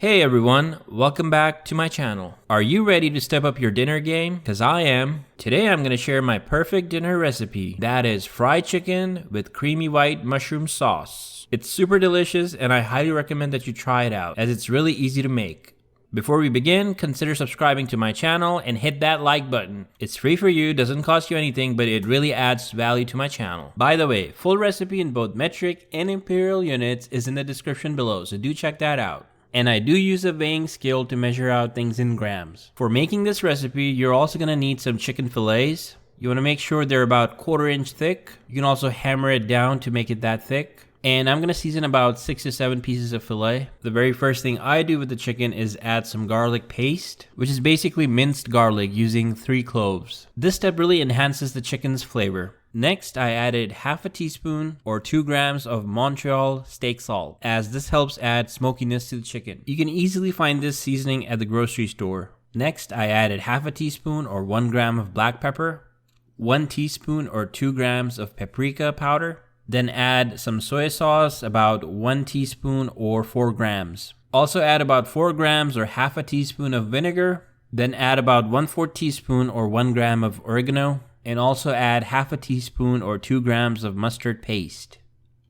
Hey everyone, welcome back to my channel. Are you ready to step up your dinner game? Cause I am. Today I'm gonna share my perfect dinner recipe. That is fried chicken with creamy white mushroom sauce. It's super delicious and I highly recommend that you try it out as it's really easy to make. Before we begin, consider subscribing to my channel and hit that like button. It's free for you, doesn't cost you anything, but it really adds value to my channel. By the way, full recipe in both metric and imperial units is in the description below, so do check that out. And I do use a weighing scale to measure out things in grams. For making this recipe, you're also going to need some chicken fillets. You want to make sure they're about 1/4 inch thick. You can also hammer it down to make it that thick. And I'm going to season about 6 to 7 pieces of fillet. The very first thing I do with the chicken is add some garlic paste, which is basically minced garlic using 3 cloves. This step really enhances the chicken's flavor. Next, I added half a teaspoon or 2 grams of Montreal steak salt, as this helps add smokiness to the chicken. You can easily find this seasoning at the grocery store. Next, I added half a teaspoon or 1 gram of black pepper, 1 teaspoon or 2 grams of paprika powder, then add some soy sauce, about 1 teaspoon or 4 grams. Also add about 4 grams or half a teaspoon of vinegar, then add about 1/4 teaspoon or 1 gram of oregano, and also add half a teaspoon or 2 grams of mustard paste.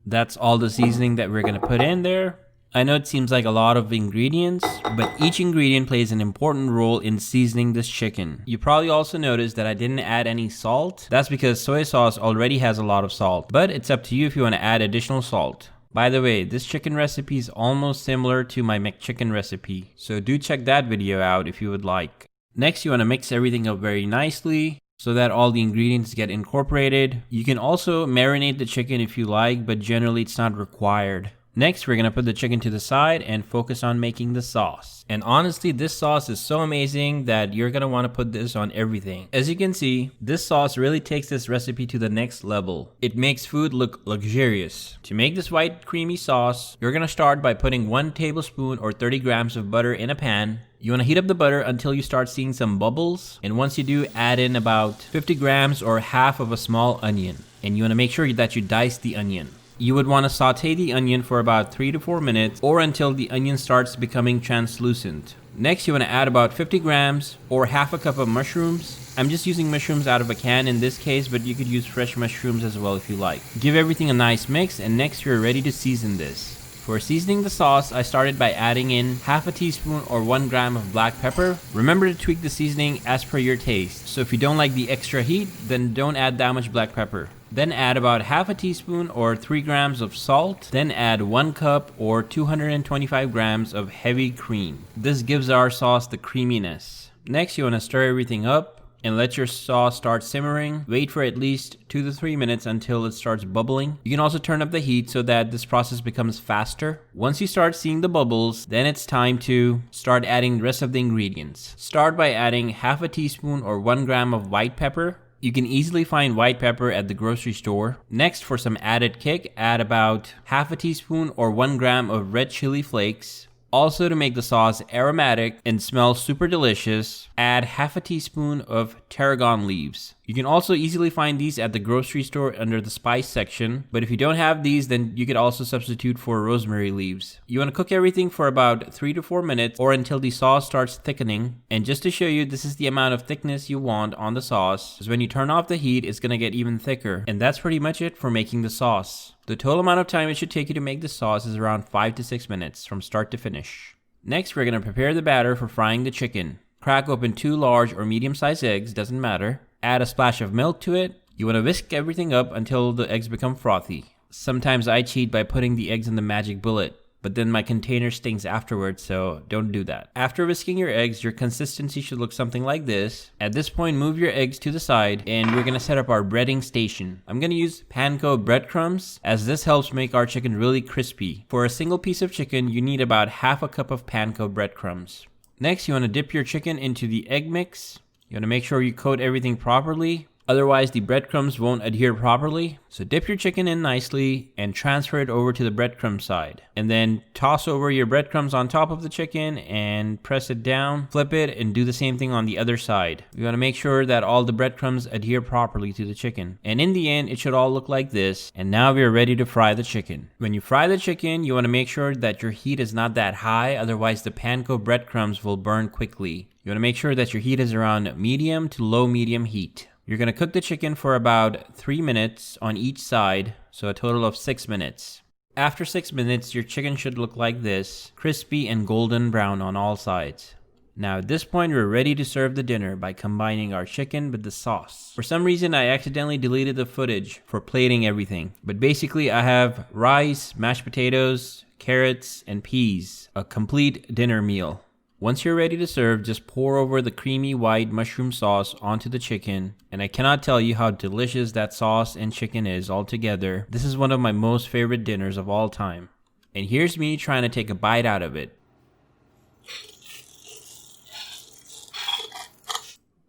That's all the seasoning that we're going to put in there. I know it seems like a lot of ingredients, but each ingredient plays an important role in seasoning this chicken. You probably also noticed that I didn't add any salt. That's because soy sauce already has a lot of salt, but it's up to you if you want to add additional salt. By the way, this chicken recipe is almost similar to my McChicken recipe, so do check that video out if you would like. Next, you want to mix everything up very nicely so that all the ingredients get incorporated. You can also marinate the chicken if you like, but generally it's not required. Next, we're going to put the chicken to the side and focus on making the sauce. And honestly, this sauce is so amazing that you're going to want to put this on everything. As you can see, this sauce really takes this recipe to the next level. It makes food look luxurious. To make this white creamy sauce, you're going to start by putting 1 tablespoon or 30 grams of butter in a pan. You want to heat up the butter until you start seeing some bubbles. And once you do, add in about 50 grams or half of a small onion. And you want to make sure that you dice the onion. You would want to saute the onion for about 3 to 4 minutes or until the onion starts becoming translucent. Next, you want to add about 50 grams or half a cup of mushrooms. I'm just using mushrooms out of a can in this case, but you could use fresh mushrooms as well if you like. Give everything a nice mix, and next you're ready to season this. For seasoning the sauce, I started by adding in half a teaspoon or 1 gram of black pepper. Remember to tweak the seasoning as per your taste. So if you don't like the extra heat, then don't add that much black pepper. Then add about half a teaspoon or 3 grams of salt. Then add 1 cup or 225 grams of heavy cream. This gives our sauce the creaminess. Next, you want to stir everything up and let your sauce start simmering. Wait for at least 2 to 3 minutes until it starts bubbling. You can also turn up the heat so that this process becomes faster. Once you start seeing the bubbles, then it's time to start adding the rest of the ingredients. Start by adding half a teaspoon or 1 gram of white pepper. You can easily find white pepper at the grocery store. Next, for some added kick, add about half a teaspoon or 1 gram of red chili flakes. Also, to make the sauce aromatic and smell super delicious, add half a teaspoon of tarragon leaves. You can also easily find these at the grocery store under the spice section, but if you don't have these, then you could also substitute for rosemary leaves. You want to cook everything for about 3 to 4 minutes or until the sauce starts thickening. And just to show you, this is the amount of thickness you want on the sauce, because when you turn off the heat, it's going to get even thicker. And that's pretty much it for making the sauce. The total amount of time it should take you to make the sauce is around 5 to 6 minutes from start to finish. Next, we're going to prepare the batter for frying the chicken. Crack open 2 large or medium-sized eggs, doesn't matter. Add a splash of milk to it. You want to whisk everything up until the eggs become frothy. Sometimes I cheat by putting the eggs in the magic bullet, but then my container stinks afterwards, so don't do that. After whisking your eggs, your consistency should look something like this. At this point, move your eggs to the side, and we're going to set up our breading station. I'm going to use panko breadcrumbs, as this helps make our chicken really crispy. For a single piece of chicken, you need about half a cup of panko breadcrumbs. Next, you want to dip your chicken into the egg mix. You want to make sure you coat everything properly. Otherwise, the breadcrumbs won't adhere properly. So dip your chicken in nicely and transfer it over to the breadcrumb side. And then toss over your breadcrumbs on top of the chicken and press it down, flip it, and do the same thing on the other side. You want to make sure that all the breadcrumbs adhere properly to the chicken. And in the end, it should all look like this. And now we are ready to fry the chicken. When you fry the chicken, you want to make sure that your heat is not that high, otherwise the panko breadcrumbs will burn quickly. You want to make sure that your heat is around medium to low medium heat. You're going to cook the chicken for about 3 minutes on each side, so a total of 6 minutes. After 6 minutes, your chicken should look like this, crispy and golden brown on all sides. Now at this point, we're ready to serve the dinner by combining our chicken with the sauce. For some reason, I accidentally deleted the footage for plating everything. But basically, I have rice, mashed potatoes, carrots, and peas. A complete dinner meal. Once you're ready to serve, just pour over the creamy white mushroom sauce onto the chicken. And I cannot tell you how delicious that sauce and chicken is all together. This is one of my most favorite dinners of all time. And here's me trying to take a bite out of it.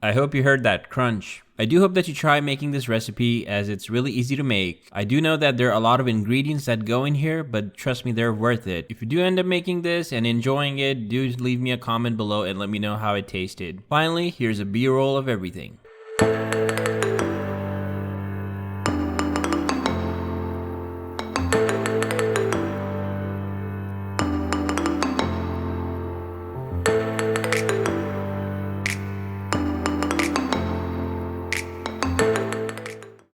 I hope you heard that crunch. I do hope that you try making this recipe as it's really easy to make. I do know that there are a lot of ingredients that go in here, but trust me, they're worth it. If you do end up making this and enjoying it, do leave me a comment below and let me know how it tasted. Finally, here's a B-roll of everything.